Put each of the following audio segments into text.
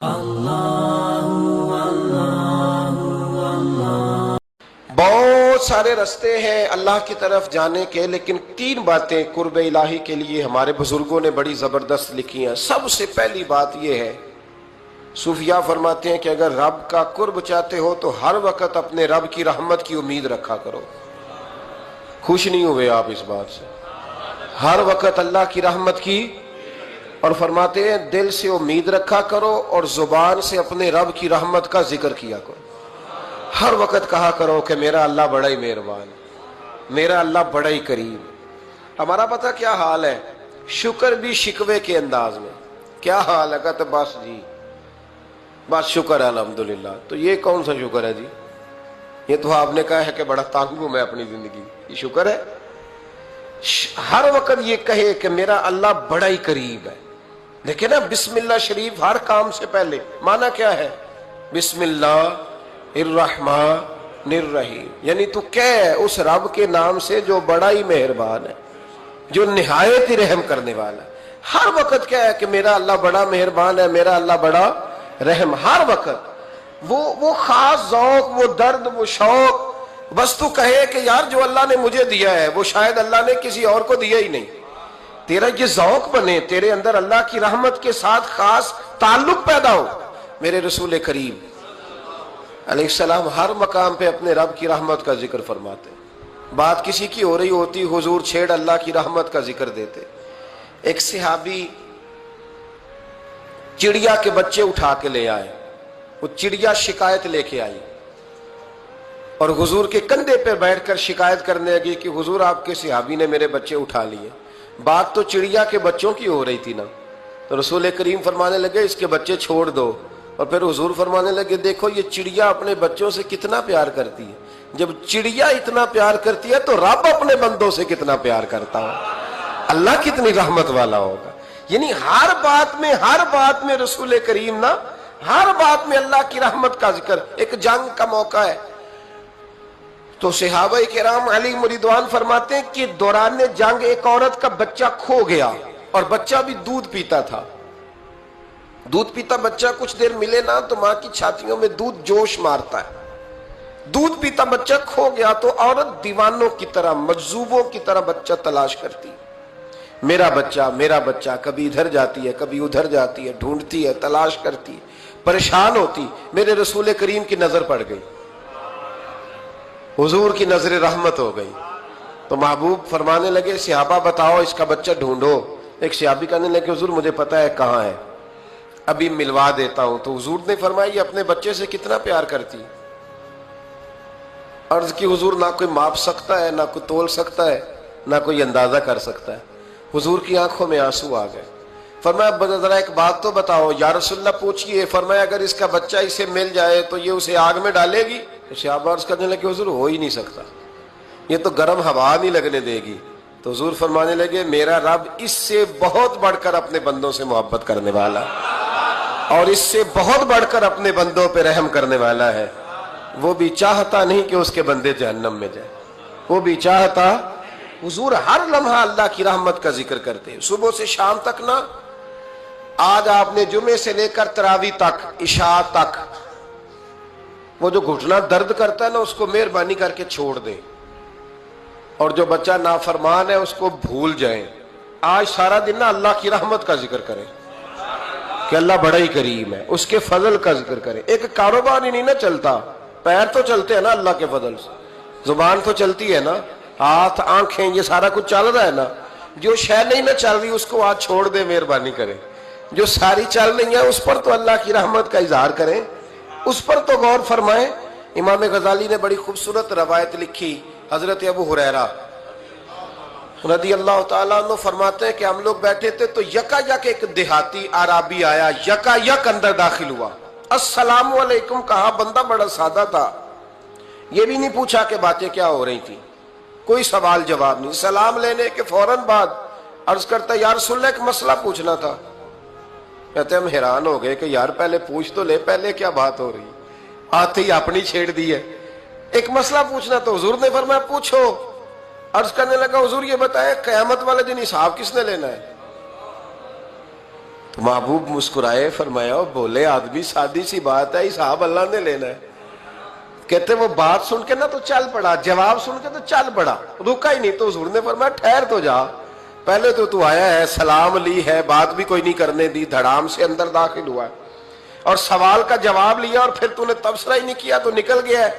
بہت سارے رستے ہیں اللہ کی طرف جانے کے، لیکن تین باتیں قرب الہی کے لیے ہمارے بزرگوں نے بڑی زبردست لکھی ہیں۔ سب سے پہلی بات یہ ہے، صوفیاء فرماتے ہیں کہ اگر رب کا قرب چاہتے ہو تو ہر وقت اپنے رب کی رحمت کی امید رکھا کرو۔ خوش نہیں ہوئے آپ اس بات سے؟ ہر وقت اللہ کی رحمت کی، اور فرماتے ہیں دل سے امید رکھا کرو اور زبان سے اپنے رب کی رحمت کا ذکر کیا کرو۔ ہر وقت کہا کرو کہ میرا اللہ بڑا ہی مہربان، میرا اللہ بڑا ہی کریم۔ ہمارا پتہ کیا حال ہے؟ شکر بھی شکوے کے انداز میں۔ کیا حال ہے؟ کہتے بس جی بس شکر ہے الحمدللہ۔ تو یہ کون سا شکر ہے جی؟ یہ تو آپ نے کہا ہے کہ بڑا تانگ ہوں میں اپنی زندگی، یہ شکر ہے؟ ہر وقت یہ کہے کہ میرا اللہ بڑا ہی قریب ہے۔ دیکھیں نا، بسم اللہ شریف ہر کام سے پہلے معنی کیا ہے؟ بسم اللہ الرحمن الرحیم، یعنی تو کہہ اس رب کے نام سے جو بڑا ہی مہربان ہے، جو نہایت ہی رحم کرنے والا ہے۔ ہر وقت کیا ہے کہ میرا اللہ بڑا مہربان ہے، میرا اللہ بڑا رحم۔ ہر وقت وہ خاص ذوق، وہ درد، وہ شوق، بس تو کہے کہ یار جو اللہ نے مجھے دیا ہے وہ شاید اللہ نے کسی اور کو دیا ہی نہیں۔ تیرا یہ ذوق بنے، تیرے اندر اللہ کی رحمت کے ساتھ خاص تعلق پیدا ہو۔ میرے رسول کریم علیہ السلام ہر مقام پہ اپنے رب کی رحمت کا ذکر فرماتے۔ بات کسی کی ہو رہی ہوتی، حضور چھیڑ اللہ کی رحمت کا ذکر دیتے۔ ایک صحابی چڑیا کے بچے اٹھا کے لے آئے، وہ چڑیا شکایت لے کے آئی اور حضور کے کندھے پہ بیٹھ کر شکایت کرنے لگی کہ حضور آپ کے صحابی نے میرے بچے اٹھا لیے۔ بات تو چڑیا کے بچوں کی ہو رہی تھی نا، تو رسول کریم فرمانے لگے اس کے بچے چھوڑ دو، اور پھر حضور فرمانے لگے دیکھو یہ چڑیا اپنے بچوں سے کتنا پیار کرتی ہے، جب چڑیا اتنا پیار کرتی ہے تو رب اپنے بندوں سے کتنا پیار کرتا ہو، اللہ کتنی رحمت والا ہوگا۔ یعنی ہر بات میں رسول کریم نا، ہر بات میں اللہ کی رحمت کا ذکر۔ ایک جنگ کا موقع ہے تو صحابہ کرام علیہم رضوان فرماتے ہیں کہ دوران جنگ ایک عورت کا بچہ کھو گیا، اور بچہ بھی دودھ پیتا تھا۔ دودھ پیتا بچہ کچھ دیر ملے نا تو ماں کی چھاتیوں میں دودھ جوش مارتا ہے۔ دودھ پیتا بچہ کھو گیا تو عورت دیوانوں کی طرح، مجذوبوں کی طرح بچہ تلاش کرتی، میرا بچہ میرا بچہ۔ کبھی ادھر جاتی ہے کبھی ادھر جاتی ہے، ڈھونڈتی ہے، تلاش کرتی ہے، پریشان ہوتی۔ میرے رسول کریم کی نظر پڑ گئی، حضور کی نظر رحمت ہو گئی، تو محبوب فرمانے لگے صحابہ بتاؤ اس کا بچہ ڈھونڈو۔ ایک صحابی کہنے لگے حضور مجھے پتا ہے کہاں ہے، ابھی ملوا دیتا ہوں۔ تو حضور نے فرمایا یہ اپنے بچے سے کتنا پیار کرتی۔ عرض کی حضور نہ کوئی ماپ سکتا ہے، نہ کوئی تول سکتا ہے، نہ کوئی اندازہ کر سکتا ہے۔ حضور کی آنکھوں میں آنسو آ گئے۔ فرمایا ذرا ایک بات تو بتاؤ یا رسول اللہ پوچھئے۔ فرمایا اگر اس کا بچہ اسے مل جائے تو یہ اسے آگ میں ڈالے گی؟ صحابہ عرض کرنے لگے حضور ہو ہی نہیں سکتا، یہ تو گرم ہوا نہیں لگنے دے گی۔ تو حضور فرمانے لگے میرا رب اس سے بہت بڑھ کر اپنے بندوں سے محبت کرنے والا، اور اس سے بہت بڑھ کر اپنے بندوں پہ رحم کرنے والا ہے۔ وہ بھی چاہتا نہیں کہ اس کے بندے جہنم میں جائیں، وہ بھی چاہتا۔ حضور ہر لمحہ اللہ کی رحمت کا ذکر کرتے ہیں، صبح سے شام تک نا۔ آج آپ نے جمعے سے لے کر تراویح تک، عشاء تک، وہ جو گھٹنا درد کرتا ہے نا اس کو مہربانی کر کے چھوڑ دیں، اور جو بچہ نافرمان ہے اس کو بھول جائیں۔ آج سارا دن نا اللہ کی رحمت کا ذکر کریں کہ اللہ بڑا ہی کریم ہے، اس کے فضل کا ذکر کریں۔ ایک کاروبار ہی نہیں نا چلتا، پیر تو چلتے ہیں نا اللہ کے فضل سے، زبان تو چلتی ہے نا، ہاتھ آنکھیں یہ سارا کچھ چل رہا ہے نا۔ جو شے نہیں نہ چل رہی اس کو آج چھوڑ دے، مہربانی کریں۔ جو ساری چل رہی ہے اس پر تو اللہ کی رحمت کا اظہار کریں، اس پر تو غور فرمائیں۔ امام غزالی نے بڑی خوبصورت روایت لکھی، حضرت ابو ہریرہ رضی اللہ تعالیٰ عنہ فرماتے ہیں کہ ہم لوگ بیٹھے تھے تو یکا یک ایک دیہاتی عربی آیا، یکا یک اندر داخل ہوا، السلام علیکم کہا۔ بندہ بڑا سادہ تھا، یہ بھی نہیں پوچھا کہ باتیں کیا ہو رہی تھی، کوئی سوال جواب نہیں۔ سلام لینے کے فوراً بعد عرض کرتا یا رسول اللہ ایک مسئلہ پوچھنا تھا۔ کہتے ہم حیران ہو گئے کہ یار پہلے پوچھ تو لے، پہلے کیا بات ہو رہی، آتے ہی اپنی چھیڑ دی ہے۔ ایک مسئلہ پوچھنا تو حضور نے فرمایا پوچھو۔ عرض کرنے لگا حضور یہ بتائے قیامت والے دن حساب کس نے لینا ہے؟ تو محبوب مسکرائے، فرمایا بولے آدمی، سادی سی بات ہے، حساب اللہ نے لینا ہے۔ کہتے وہ بات سن کے نا تو چل پڑا، جواب سن کے تو چل پڑا، رکا ہی نہیں۔ تو حضور نے فرمایا ٹھہر تو جا، پہلے تو آیا ہے، سلام لی ہے، بات بھی کوئی نہیں کرنے دی، دھڑام سے اندر داخل ہوا ہے اور سوال کا جواب لیا، اور پھر تو نے تبصرہ ہی نہیں کیا تو نکل گیا ہے۔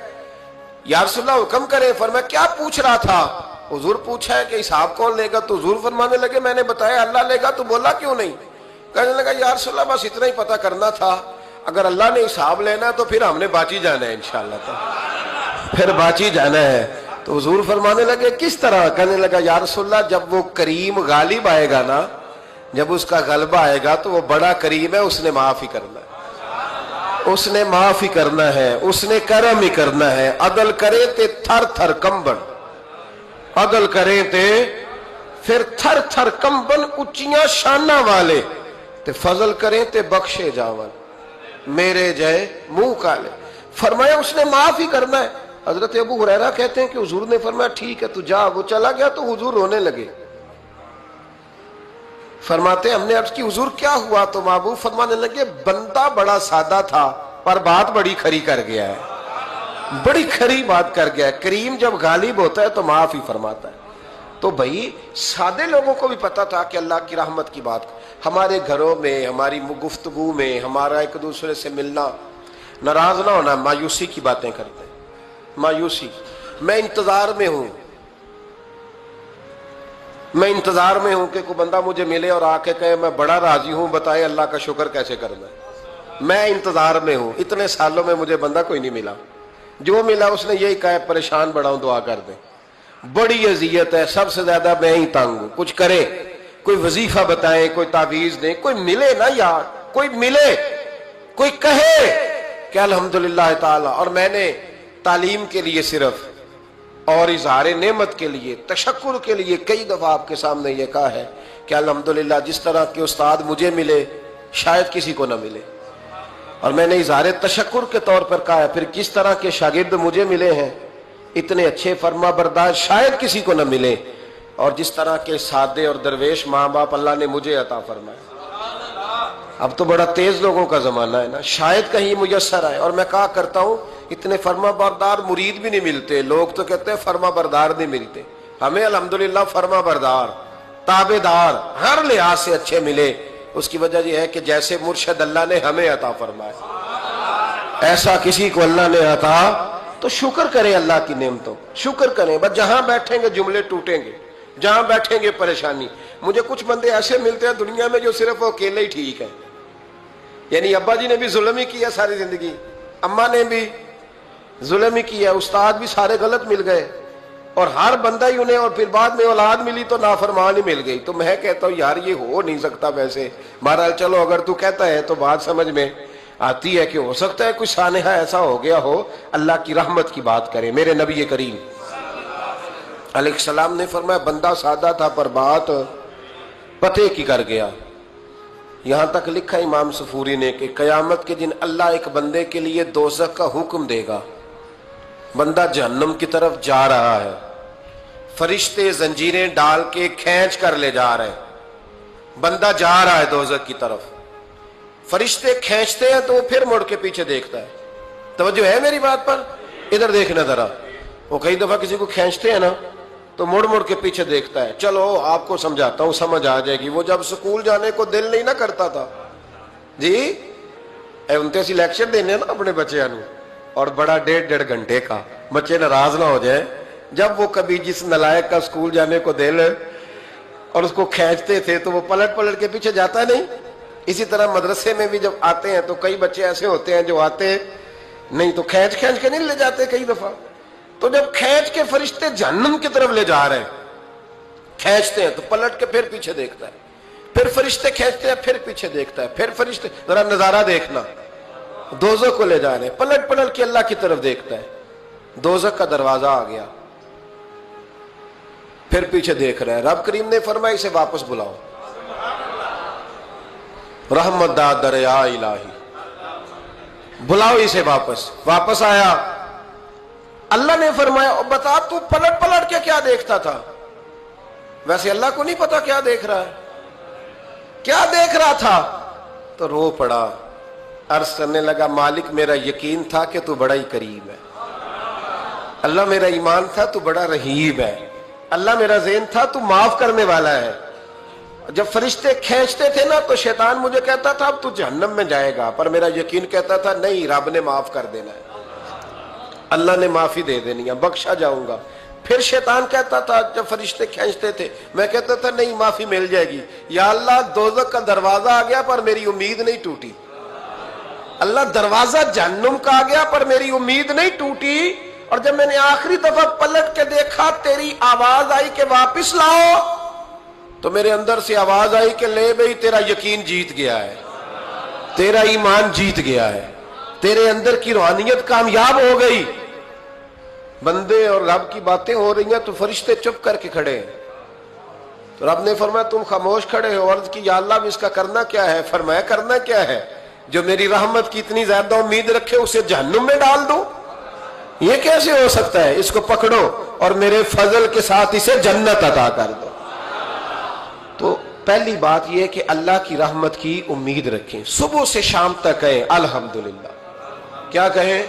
یا رسول اللہ حکم کرے۔ فرمایا کیا پوچھ رہا تھا؟ حضور پوچھا ہے کہ حساب کون لے گا؟ تو حضور فرمانے لگے میں نے بتایا اللہ لے گا، تو بولا کیوں نہیں؟ کہنے لگا یا رسول اللہ بس اتنا ہی پتہ کرنا تھا، اگر اللہ نے حساب لینا تو پھر ہم نے باچی جانا ہے انشاءاللہ تعالی، پھر باچی جانا ہے۔ تو حضور فرمانے لگے کس طرح؟ کہنے لگا یا رسول اللہ جب وہ کریم غالب آئے گا نا، جب اس کا غلبہ آئے گا تو وہ بڑا کریم ہے، اس نے معاف ہی کرنا ہے، اس نے معاف ہی کرنا ہے، اس نے کرم ہی کرنا ہے۔ عدل کرے تے تھر تھر کمبن، عدل کرے تے پھر تھر تھر کمبن، اچیاں شانہ والے تے فضل کریں تے بخشے جاون، میرے جائے منہ کالے۔ فرمایا اس نے معاف ہی کرنا ہے۔ حضرت ابو ہریرہ کہتے ہیں کہ حضور نے فرمایا ٹھیک ہے تو جا۔ وہ چلا گیا تو حضور رونے لگے۔ فرماتے ہم نے عرض کی حضور کیا ہوا؟ تو محبوب فرمانے لگے بندہ بڑا سادہ تھا پر بات بڑی کھری کر گیا ہے، بڑی کھری بات کر گیا ہے۔ کریم جب غالب ہوتا ہے تو معاف ہی فرماتا ہے۔ تو بھائی سادے لوگوں کو بھی پتا تھا کہ اللہ کی رحمت کی بات، ہمارے گھروں میں، ہماری گفتگو میں، ہمارا ایک دوسرے سے ملنا، ناراض نہ ہونا، مایوسی کی باتیں کرتے ہیں، مایوسی۔ میں انتظار میں ہوں، میں انتظار میں ہوں کہ کوئی بندہ مجھے ملے اور آ کے کہے میں بڑا راضی ہوں، بتائے اللہ کا شکر کیسے کرنا ہے۔ میں انتظار میں ہوں، اتنے سالوں میں مجھے بندہ کوئی نہیں ملا، جو ملا اس نے یہی کہا پریشان بڑا ہوں دعا کر دیں، بڑی اذیت ہے، سب سے زیادہ میں ہی تنگ ہوں، کچھ کرے، کوئی وظیفہ بتائیں، کوئی تعویذ دیں، کوئی ملے نا یار، کوئی ملے، کوئی کہے کہ الحمدللہ تعالی۔ اور میں نے تعلیم کے لیے صرف اور اظہار نعمت کے لیے، تشکر کے لیے کئی دفعہ آپ کے سامنے یہ کہا ہے کہ الحمدللہ جس طرح کے استاد مجھے ملے شاید کسی کو نہ ملے، اور میں نے اظہار تشکر کے طور پر کہا ہے پھر کس طرح کے شاگرد مجھے ملے ہیں، اتنے اچھے فرما بردار شاید کسی کو نہ ملے، اور جس طرح کے سادے اور درویش ماں باپ اللہ نے مجھے عطا فرمائے۔ اب تو بڑا تیز لوگوں کا زمانہ ہے نا، شاید کہیں میسر آئے۔ اور میں کہا کرتا ہوں اتنے فرما بردار مرید بھی نہیں ملتے، لوگ تو کہتے ہیں فرما بردار نہیں ملتے، ہمیں الحمدللہ فرما بردار، تابع دار ہر لحاظ سے اچھے ملے۔ اس کی وجہ یہ ہے کہ جیسے مرشد اللہ نے ہمیں عطا فرمایا ایسا کسی کو اللہ نے عطا، تو شکر کریں اللہ کی نعمتوں، شکر کریں۔ بس جہاں بیٹھیں گے جملے ٹوٹیں گے، جہاں بیٹھیں گے پریشانی۔ مجھے کچھ بندے ایسے ملتے ہیں دنیا میں جو صرف وہ اکیلے ہی ٹھیک ہیں، یعنی ابا جی نے بھی ظلم ہی کیا ساری زندگی، اماں نے بھی ظلم ہی کیا، استاد بھی سارے غلط مل گئے، اور ہر بندہ ہی انہیں، اور پھر بعد میں اولاد ملی تو نافرمان ہی مل گئی۔ تو میں کہتا ہوں یار یہ ہو نہیں سکتا ویسے، بہرحال چلو اگر تو کہتا ہے تو بات سمجھ میں آتی ہے کہ ہو سکتا ہے کوئی سانحہ ایسا ہو گیا ہو۔ اللہ کی رحمت کی بات کریں۔ میرے نبی کریم علیہ السلام نے فرمایا بندہ سادہ تھا پر بات پتے کی کر گیا۔ یہاں تک لکھا امام صفوری نے کہ قیامت کے دن اللہ ایک بندے کے لیے دوزخ کا حکم دے گا، بندہ جہنم کی طرف جا رہا ہے، فرشتے زنجیریں ڈال کے کھینچ کر لے جا رہے ہیں، بندہ جا رہا ہے دوزخ کی طرف، فرشتے کھینچتے ہیں تو وہ پھر مڑ کے پیچھے دیکھتا ہے۔ توجہ ہے میری بات پر؟ ادھر دیکھنا ذرا، وہ کئی دفعہ کسی کو کھینچتے ہیں نا تو مڑ مڑ کے پیچھے دیکھتا ہے۔ چلو آپ کو سمجھاتا ہوں، سمجھ آ جائے گی۔ وہ جب سکول جانے کو دل نہیں نہ کرتا تھا جی، انتے سی لیکچر دینے نا اپنے بچیاں نو، اور بڑا 1.5 گھنٹے کا، بچے ناراض نہ ہو جائیں، جب وہ کبھی جس نلائق کا سکول جانے کو دل اور اس کو کھینچتے تھے تو وہ پلٹ پلٹ کے پیچھے جاتا نہیں۔ اسی طرح مدرسے میں بھی جب آتے ہیں تو کئی بچے ایسے ہوتے ہیں جو آتے نہیں تو کھینچ کھینچ کے نہیں لے جاتے کئی دفعہ، تو جب کھینچ کے فرشتے جہنم کی طرف لے جا رہے ہیں، کھینچتے ہیں تو پلٹ کے پھر پیچھے دیکھتا ہے، پھر فرشتے کھینچتے ہیں پھر پیچھے دیکھتا ہے، پھر فرشتے، ذرا نظارہ دیکھنا، دوزخ کو لے جا رہے ہیں، پلٹ پلٹ کے اللہ کی طرف دیکھتا ہے، دوزخ کا دروازہ آ گیا، پھر پیچھے دیکھ رہا ہے۔ رب کریم نے فرمایا اسے واپس بلاؤ، رحمت دا دریا الہی، بلاؤ اسے واپس۔ واپس آیا، اللہ نے فرمایا بتا تو پلٹ پلٹ کے کیا دیکھتا تھا؟ ویسے اللہ کو نہیں پتا کیا دیکھ رہا ہے، کیا دیکھ رہا تھا؟ تو رو پڑا, عرض کرنے لگا مالک میرا یقین تھا کہ تو بڑا ہی کریم ہے, اللہ میرا ایمان تھا تو بڑا رحیم ہے, اللہ میرا ذہن تھا تو معاف کرنے والا ہے. جب فرشتے کھینچتے تھے نا تو شیطان مجھے کہتا تھا اب تو جہنم میں جائے گا, پر میرا یقین کہتا تھا نہیں, رب نے معاف کر دینا ہے, اللہ نے معافی دے دینی ہے, بخشا جاؤں گا. پھر شیطان کہتا تھا جب فرشتے کھینچتے تھے, میں کہتا تھا نہیں معافی مل جائے گی, یا اللہ دوزخ کا دروازہ آ گیا پر میری امید نہیں ٹوٹی, اللہ دروازہ جہنم کا آ گیا پر میری امید نہیں ٹوٹی. اور جب میں نے آخری دفعہ پلٹ کے دیکھا تیری آواز آئی کہ واپس لاؤ, تو میرے اندر سے آواز آئی کہ لے بھئی تیرا یقین جیت گیا ہے, تیرا ایمان جیت گیا ہے, تیرے اندر کی روحانیت کامیاب ہو گئی. بندے اور رب کی باتیں ہو رہی ہیں تو فرشتے چپ کر کے کھڑے ہیں. تو رب نے فرمایا تم خاموش کھڑے ہو. عرض کی یا اللہ اب اس کا کرنا کیا ہے؟ فرمایا کرنا کیا ہے, جو میری رحمت کی اتنی زیادہ امید رکھے اسے جہنم میں ڈال دو, یہ کیسے ہو سکتا ہے؟ اس کو پکڑو اور میرے فضل کے ساتھ اسے جنت عطا کر دو. تو پہلی بات یہ کہ اللہ کی رحمت کی امید رکھیں, صبح سے شام تک کہیں الحمدللہ. کیا کہیں؟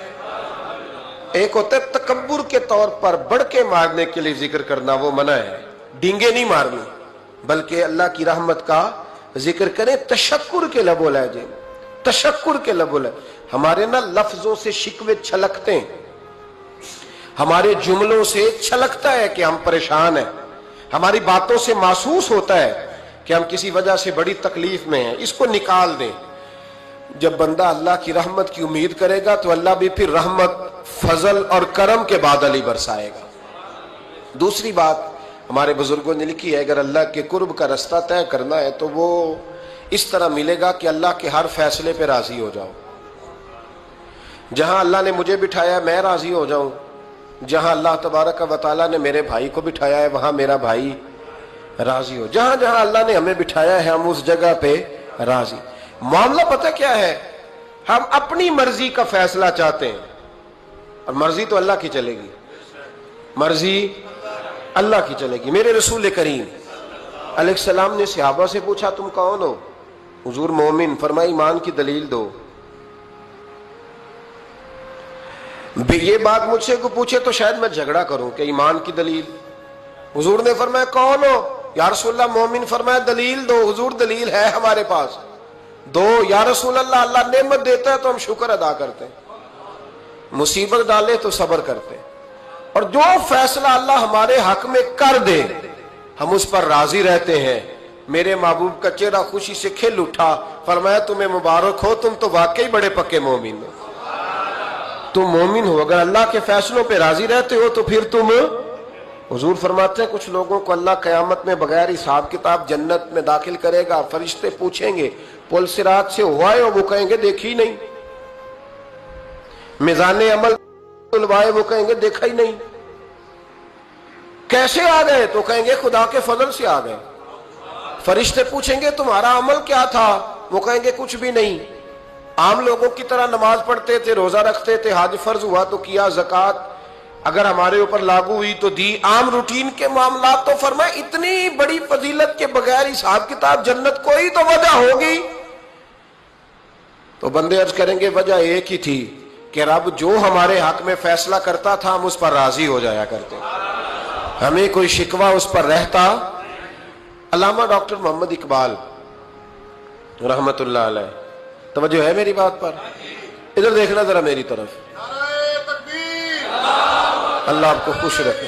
ایک ہوتا ہے تکبر کے طور پر بڑھ کے مارنے کے لیے ذکر کرنا, وہ منع ہے, ڈینگے نہیں مارنی, بلکہ اللہ کی رحمت کا ذکر کریں تشکر کے لب لہجے, تشکر کے لب لہجے. ہمارے نا لفظوں سے شکوے چھلکتے ہیں, ہمارے جملوں سے چھلکتا ہے کہ ہم پریشان ہیں, ہماری باتوں سے محسوس ہوتا ہے کہ ہم کسی وجہ سے بڑی تکلیف میں ہیں, اس کو نکال دیں. جب بندہ اللہ کی رحمت کی امید کرے گا تو اللہ بھی پھر رحمت, فضل اور کرم کے بادل ہی برسائے گا. دوسری بات ہمارے بزرگوں نے لکھی ہے, اگر اللہ کے قرب کا رستہ طے کرنا ہے تو وہ اس طرح ملے گا کہ اللہ کے ہر فیصلے پہ راضی ہو جاؤ. جہاں اللہ نے مجھے بٹھایا میں راضی ہو جاؤں, جہاں اللہ تبارک و تعالیٰ نے میرے بھائی کو بٹھایا ہے وہاں میرا بھائی راضی ہو, جہاں جہاں اللہ نے ہمیں بٹھایا ہے ہم اس جگہ پہ راضی. معاملہ پتہ کیا ہے, ہم اپنی مرضی کا فیصلہ چاہتے ہیں, اور مرضی تو اللہ کی چلے گی, مرضی اللہ کی چلے گی. میرے رسول کریم علیہ السلام نے صحابہ سے پوچھا تم کون ہو؟ حضور مومن. فرمایا ایمان کی دلیل دو. یہ بات مجھ سے کو پوچھے تو شاید میں جھگڑا کروں کہ ایمان کی دلیل. حضور نے فرمایا کون ہو؟ یا رسول اللہ مومن. فرمایا دلیل دو. حضور دلیل ہے ہمارے پاس, دو. یا رسول اللہ اللہ نعمت دیتا ہے تو ہم شکر ادا کرتے ہیں, مصیبت ڈالے تو صبر کرتے ہیں, اور جو فیصلہ اللہ ہمارے حق میں کر دے ہم اس پر راضی رہتے ہیں. میرے محبوب کا چہرہ خوشی سے کھل اٹھا. فرمایا تمہیں مبارک ہو, تم تو واقعی بڑے پکے مومن ہو, تم مومن ہو. اگر اللہ کے فیصلوں پہ راضی رہتے ہو تو پھر تم. حضور فرماتے ہیں کچھ لوگوں کو اللہ قیامت میں بغیر حساب کتاب جنت میں داخل کرے گا. فرشتے پوچھیں گے پل صراط سے ہوا ہے, وہ کہیں گے دیکھی نہیں. میزان عمل تلوائے, وہ کہیں گے دیکھا ہی نہیں. کیسے آ گئے؟ تو کہیں گے خدا کے فضل سے آ گئے. فرشتے پوچھیں گے تمہارا عمل کیا تھا؟ وہ کہیں گے کچھ بھی نہیں, عام لوگوں کی طرح نماز پڑھتے تھے, روزہ رکھتے تھے, حج فرض ہوا تو کیا, زکوٰۃ اگر ہمارے اوپر لاگو ہوئی تو دی, عام روٹین کے معاملات. تو فرمایا اتنی بڑی فضیلت کے بغیر حساب کتاب جنت, کوئی تو وجہ ہوگی. تو بندے عرض کریں گے وجہ ایک ہی تھی کہ رب جو ہمارے حق میں فیصلہ کرتا تھا ہم اس پر راضی ہو جایا کرتے, ہمیں کوئی شکوہ اس پر رہتا. علامہ ڈاکٹر محمد اقبال رحمت اللہ علیہ, توجہ ہے میری بات پر؟ ادھر دیکھنا ذرا میری طرف. اللہ آپ کو خوش رکھے.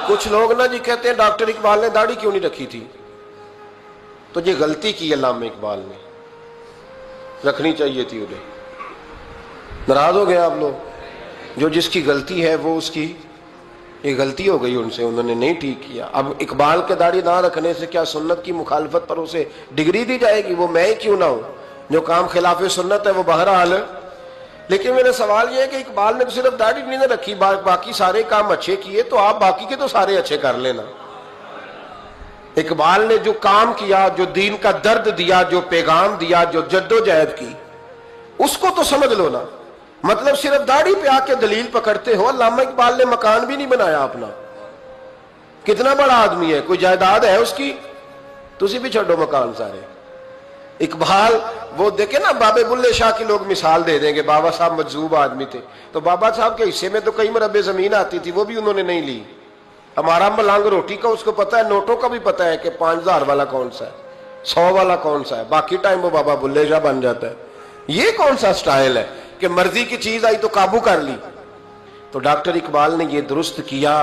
کچھ لوگ نا جی کہتے ہیں ڈاکٹر اقبال نے داڑھی کیوں نہیں رکھی تھی؟ تو یہ غلطی کی علامہ اقبال نے, رکھنی چاہیے تھی انہیں. ناراض ہو گئے آپ لوگ؟ جو جس کی غلطی ہے وہ اس کی یہ غلطی ہو گئی ان سے, انہوں نے نہیں ٹھیک کیا. اب اقبال کے داڑھی نہ رکھنے سے کیا سنت کی مخالفت پر اسے ڈگری دی جائے گی؟ وہ میں ہی کیوں نہ ہوں, جو کام خلاف سنت ہے وہ بہرحال. لیکن میرا سوال یہ ہے کہ اقبال نے تو صرف داڑھی نہیں نہ رکھی, باقی سارے کام اچھے کیے, تو آپ باقی کے تو سارے اچھے کر لینا. اقبال نے جو کام کیا, جو دین کا درد دیا, جو پیغام دیا, جو جد و جہد کی, اس کو تو سمجھ لو نا. مطلب صرف داڑھی پہ آ کے دلیل پکڑتے ہو. علامہ اقبال نے مکان بھی نہیں بنایا اپنا, کتنا بڑا آدمی ہے, کوئی جائیداد ہے اس کی؟ تسی بھی چھوڑو مکان سارے, اقبال وہ دیکھیں نا، بابے بلے شاہ کی لوگ مثال دے دیں گے، بابا صاحب مجذوب آدمی تھے، تو بابا صاحب کے حصے میں تو کئی مربع زمین آتی تھی، وہ بھی انہوں نے نہیں لی۔ ہمارا ملانگ روٹی کا اس کو پتا ہے، نوٹوں کا بھی پتا ہے کہ 5000 والا کون سا ہے، 100 والا کون سا ہے، باقی ٹائم وہ بابا بلے شاہ بن جاتا ہے۔ یہ کون سا سٹائل ہے کہ مرضی کی چیز آئی تو قابو کر لی؟ تو ڈاکٹر اقبال نے یہ درست کیا،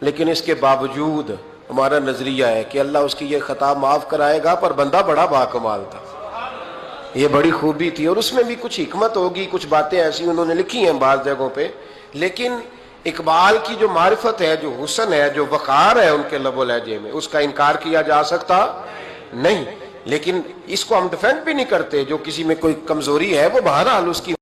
لیکن اس کے باوجود ہمارا نظریہ ہے کہ اللہ اس کی یہ خطا معاف کرائے گا، پر بندہ بڑا باکمال تھا، یہ بڑی خوبی تھی، اور اس میں بھی کچھ حکمت ہوگی، کچھ باتیں ایسی انہوں نے لکھی ہیں بعض جگہوں پہ، لیکن اقبال کی جو معرفت ہے، جو حسن ہے، جو وقار ہے ان کے لب و لہجے میں، اس کا انکار کیا جا سکتا نہیں۔ لیکن اس کو ہم ڈیفینڈ بھی نہیں کرتے، جو کسی میں کوئی کمزوری ہے وہ بہرحال اس کی